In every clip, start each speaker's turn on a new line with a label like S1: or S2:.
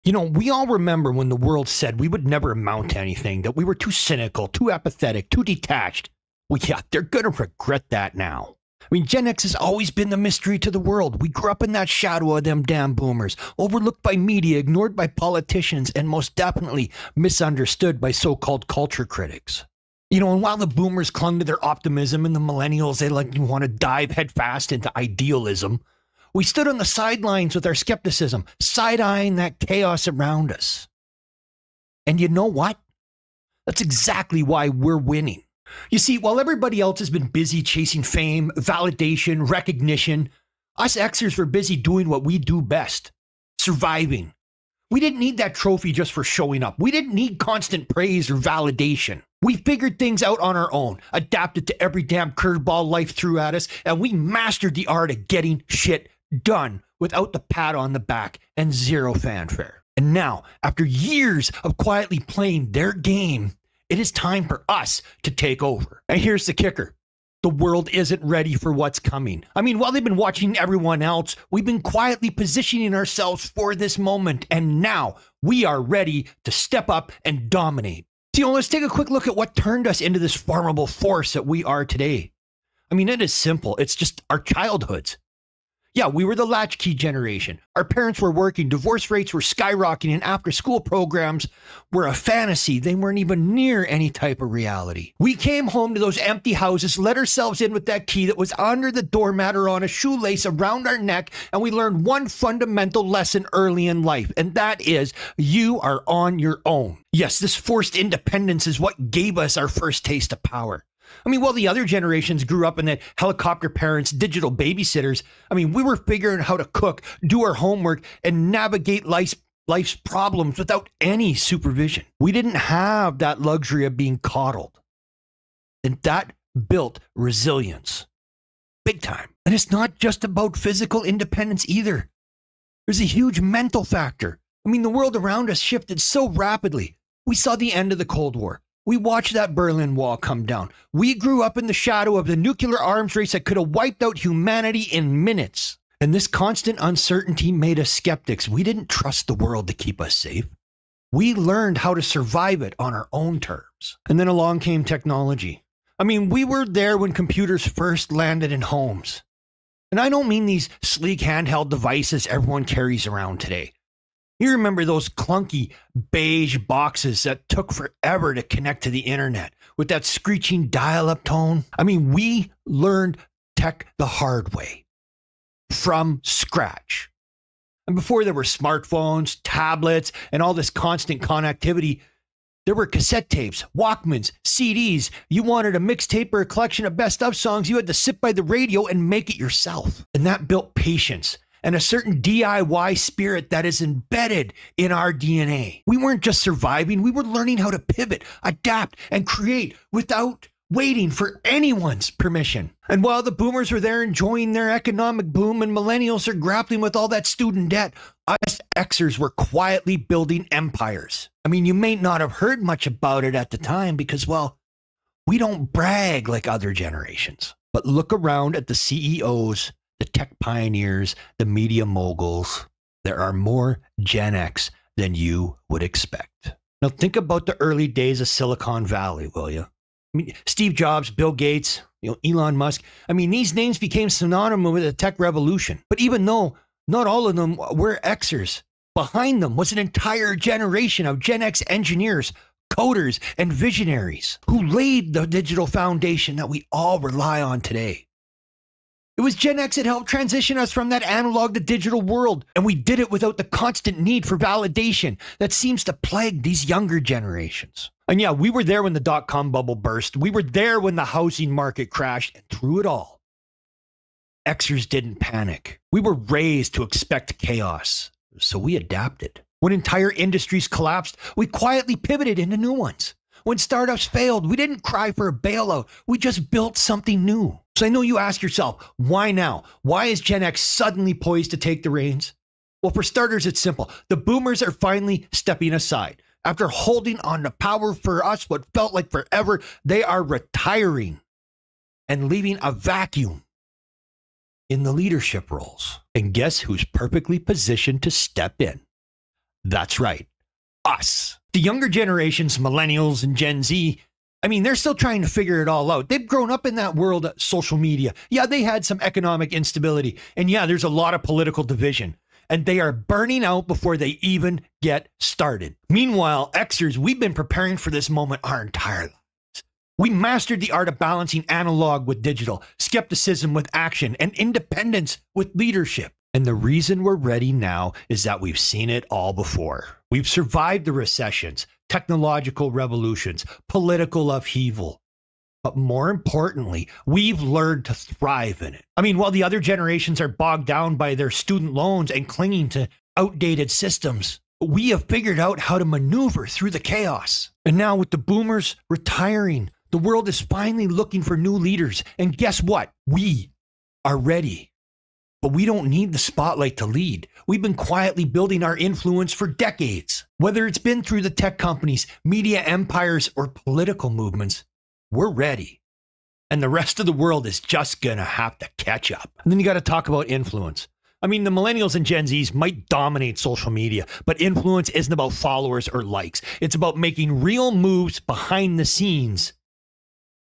S1: You know, we all remember when the world said we would never amount to anything, that we were too cynical, too apathetic, too detached. Well, yeah, they're going to regret that now. I mean, Gen X has always been the mystery to the world. We grew up in that shadow of them damn boomers, overlooked by media, ignored by politicians, and most definitely misunderstood by so-called culture critics. You know, and while the boomers clung to their optimism and the millennials, they want to dive headfast into idealism, we stood on the sidelines with our skepticism, side-eyeing that chaos around us. And you know what? That's exactly why we're winning. You see, while everybody else has been busy chasing fame, validation, recognition, us Xers were busy doing what we do best, surviving. We didn't need that trophy just for showing up. We didn't need constant praise or validation. We figured things out on our own, adapted to every damn curveball life threw at us, and we mastered the art of getting shit done without the pat on the back and zero fanfare. And now, after years of quietly playing their game, it is time for us to take over. And here's the kicker. The world isn't ready for what's coming. I mean, while they've been watching everyone else, we've been quietly positioning ourselves for this moment. And now we are ready to step up and dominate. So, let's take a quick look at what turned us into this formidable force that we are today. I mean, it is simple. It's just our childhoods. Yeah, we were the latchkey generation. Our parents were working, divorce rates were skyrocketing, and after-school programs were a fantasy. They weren't even near any type of reality. We came home to those empty houses, let ourselves in with that key that was under the doormat or on a shoelace around our neck, and we learned one fundamental lesson early in life, and that is, you are on your own. Yes, this forced independence is what gave us our first taste of power. I mean, while the other generations grew up in that helicopter parents, digital babysitters, I mean, we were figuring out how to cook, do our homework, and navigate life's problems without any supervision. We didn't have that luxury of being coddled. And that built resilience. Big time. And it's not just about physical independence either. There's a huge mental factor. I mean, the world around us shifted so rapidly. We saw the end of the Cold War. We watched that Berlin Wall come down. We grew up in the shadow of the nuclear arms race that could have wiped out humanity in minutes. And this constant uncertainty made us skeptics. We didn't trust the world to keep us safe. We learned how to survive it on our own terms. And then along came technology. I mean, we were there when computers first landed in homes. And I don't mean these sleek handheld devices everyone carries around today. You remember those clunky beige boxes that took forever to connect to the internet with that screeching dial-up tone? I mean, we learned tech the hard way, from scratch. And before there were smartphones, tablets, and all this constant connectivity, there were cassette tapes, Walkmans, CDs. You wanted a mixtape or a collection of best of songs, you had to sit by the radio and make it yourself. And that built patience and a certain DIY spirit that is embedded in our DNA. We weren't just surviving, we were learning how to pivot, adapt, and create without waiting for anyone's permission. And while the boomers were there enjoying their economic boom and millennials are grappling with all that student debt, us Xers were quietly building empires. I mean, you may not have heard much about it at the time because, well, we don't brag like other generations. But look around at the CEOs, the tech pioneers, the media moguls. There are more Gen X than you would expect. Now think about the early days of Silicon Valley, will you? I mean, Steve Jobs, Bill Gates, Elon Musk. I mean, these names became synonymous with the tech revolution. But even though not all of them were Xers, behind them was an entire generation of Gen X engineers, coders, and visionaries who laid the digital foundation that we all rely on today. It was Gen X that helped transition us from that analog to digital world, and we did it without the constant need for validation that seems to plague these younger generations. And yeah, we were there when the dot-com bubble burst. We were there when the housing market crashed, and through it all, Xers didn't panic. We were raised to expect chaos, so we adapted. When entire industries collapsed, we quietly pivoted into new ones. When startups failed, we didn't cry for a bailout. We just built something new. So I know you ask yourself, why now? Why is Gen X suddenly poised to take the reins? Well, for starters, it's simple. The boomers are finally stepping aside. After holding on to power for us what felt like forever, they are retiring and leaving a vacuum in the leadership roles. And guess who's perfectly positioned to step in? That's right. Us. The younger generations, millennials and Gen Z, I mean, they're still trying to figure it all out. They've grown up in that world of social media. Yeah, they had some economic instability. And yeah, there's a lot of political division. And they are burning out before they even get started. Meanwhile, Xers, we've been preparing for this moment our entire lives. We mastered the art of balancing analog with digital, skepticism with action, and independence with leadership. And the reason we're ready now is that we've seen it all before. We've survived the recessions, technological revolutions, political upheaval. But more importantly, we've learned to thrive in it. I mean, while the other generations are bogged down by their student loans and clinging to outdated systems, we have figured out how to maneuver through the chaos. And now with the boomers retiring, the world is finally looking for new leaders. And guess what? We are ready. But we don't need the spotlight to lead. We've been quietly building our influence for decades. Whether it's been through the tech companies, media empires, or political movements, we're ready. And the rest of the world is just gonna have to catch up. And then you gotta talk about influence. I mean, the millennials and Gen Zs might dominate social media, but influence isn't about followers or likes. It's about making real moves behind the scenes.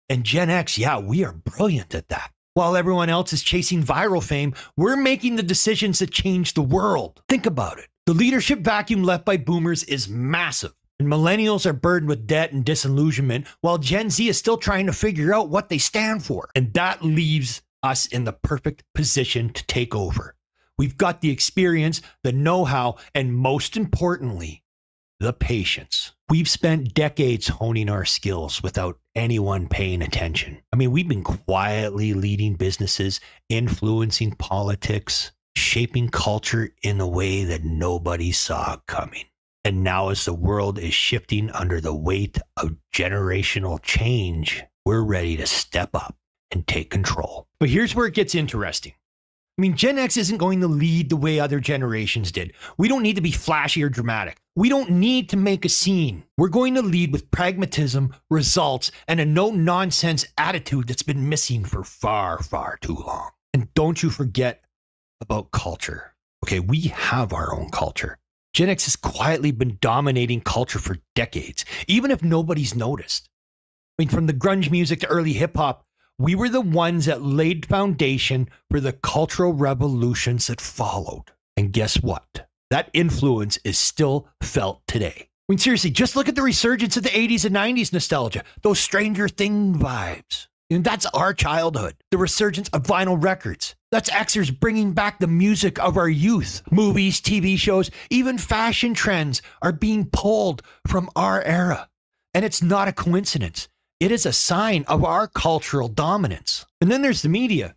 S1: And Gen X, yeah, we are brilliant at that. While everyone else is chasing viral fame, we're making the decisions that change the world. Think about it. The leadership vacuum left by boomers is massive. And millennials are burdened with debt and disillusionment, while Gen Z is still trying to figure out what they stand for. And that leaves us in the perfect position to take over. We've got the experience, the know-how, and most importantly, the patience. We've spent decades honing our skills without anyone paying attention. I mean, we've been quietly leading businesses, influencing politics, shaping culture in a way that nobody saw coming. And now as the world is shifting under the weight of generational change, we're ready to step up and take control. But here's where it gets interesting. I mean, Gen X isn't going to lead the way other generations did. We don't need to be flashy or dramatic. We don't need to make a scene. We're going to lead with pragmatism, results, and a no-nonsense attitude that's been missing for far, far too long. And don't you forget about culture. Okay, we have our own culture. Gen X has quietly been dominating culture for decades, even if nobody's noticed. I mean, from the grunge music to early hip-hop, we were the ones that laid foundation for the cultural revolutions that followed. And guess what? That influence is still felt today. I mean, seriously, just look at the resurgence of the 80s and 90s nostalgia, those Stranger Things vibes. And that's our childhood. The resurgence of vinyl records. That's Xers bringing back the music of our youth. Movies, TV shows, even fashion trends are being pulled from our era. And it's not a coincidence. It is a sign of our cultural dominance. And then there's the media.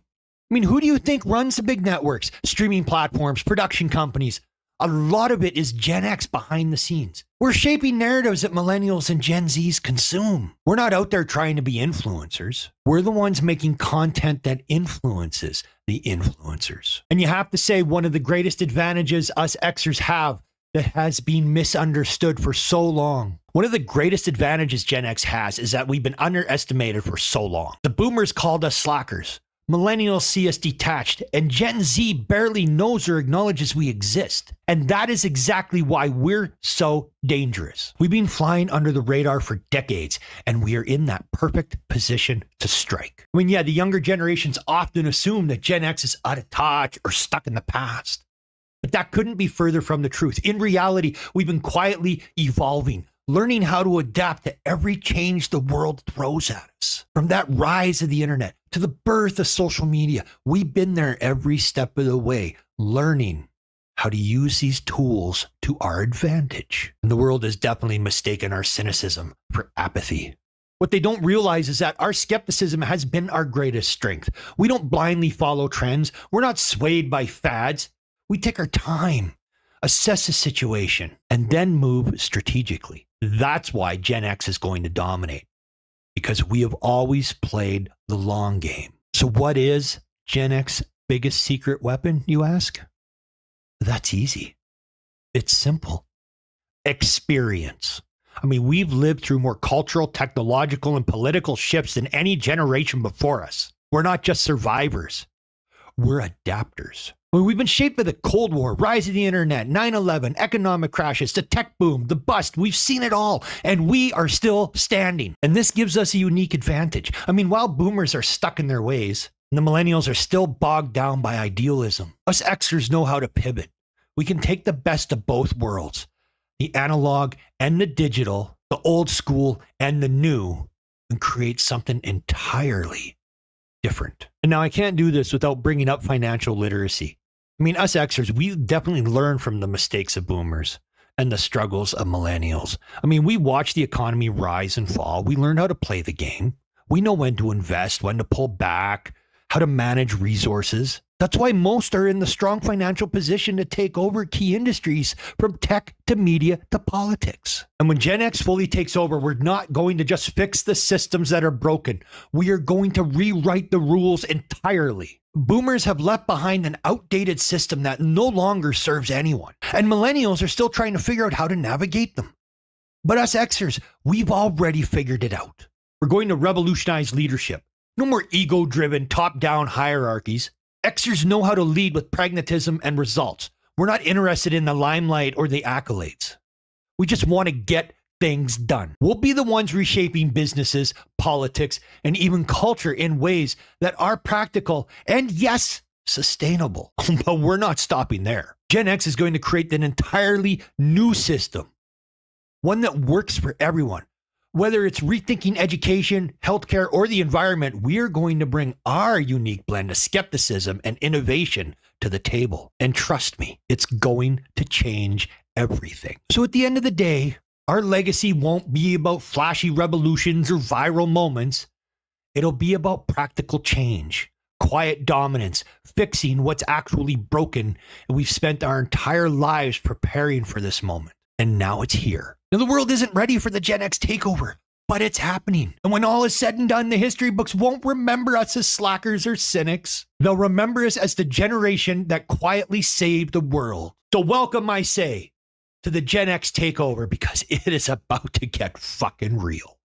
S1: I mean, who do you think runs the big networks, streaming platforms, production companies? A lot of it is Gen X behind the scenes. We're shaping narratives that millennials and Gen Zs consume. We're not out there trying to be influencers. We're the ones making content that influences the influencers. And you have to say one of the greatest advantages us Xers have that has been misunderstood for so long. One of the greatest advantages Gen X has is that we've been underestimated for so long. The boomers called us slackers. Millennials see us detached, and Gen Z barely knows or acknowledges we exist. And that is exactly why we're so dangerous. We've been flying under the radar for decades, and we are in that perfect position to strike. I mean, yeah, the younger generations often assume that Gen X is out of touch or stuck in the past. But that couldn't be further from the truth. In reality, we've been quietly evolving, learning how to adapt to every change the world throws at us. From that rise of the internet to the birth of social media, we've been there every step of the way, learning how to use these tools to our advantage. And the world has definitely mistaken our cynicism for apathy. What they don't realize is that our skepticism has been our greatest strength. We don't blindly follow trends. We're not swayed by fads. We take our time, assess the situation, and then move strategically. That's why Gen X is going to dominate, because we have always played the long game. So what is Gen X's biggest secret weapon, you ask? That's easy. It's simple. Experience. I mean, we've lived through more cultural, technological, and political shifts than any generation before us. We're not just survivors. We're adapters. Well, we've been shaped by the Cold War, rise of the internet, 9/11, economic crashes, the tech boom, the bust. We've seen it all, and we are still standing. And this gives us a unique advantage. I mean, while boomers are stuck in their ways, and the millennials are still bogged down by idealism, us Xers know how to pivot. We can take the best of both worlds, the analog and the digital, the old school and the new, and create something entirely different. And now I can't do this without bringing up financial literacy. I mean, us Xers, we definitely learn from the mistakes of boomers and the struggles of millennials. I mean, we watch the economy rise and fall. We learn how to play the game. We know when to invest, when to pull back, how to manage resources. That's why most are in the strong financial position to take over key industries from tech to media to politics. And when Gen X fully takes over, we're not going to just fix the systems that are broken. We are going to rewrite the rules entirely. Boomers have left behind an outdated system that no longer serves anyone. And millennials are still trying to figure out how to navigate them. But us Xers, we've already figured it out. We're going to revolutionize leadership. No more ego-driven, top-down hierarchies. Xers know how to lead with pragmatism and results. We're not interested in the limelight or the accolades. We just want to get things done. We'll be the ones reshaping businesses, politics, and even culture in ways that are practical and, yes, sustainable. But we're not stopping there. Gen X is going to create an entirely new system, one that works for everyone. Whether it's rethinking education, healthcare, or the environment, we are going to bring our unique blend of skepticism and innovation to the table. And trust me, it's going to change everything. So at the end of the day, our legacy won't be about flashy revolutions or viral moments. It'll be about practical change, quiet dominance, fixing what's actually broken. And we've spent our entire lives preparing for this moment. And now it's here. Now, the world isn't ready for the Gen X takeover, but it's happening. And when all is said and done, the history books won't remember us as slackers or cynics. They'll remember us as the generation that quietly saved the world. So welcome, I say, to the Gen X takeover, because it is about to get fucking real.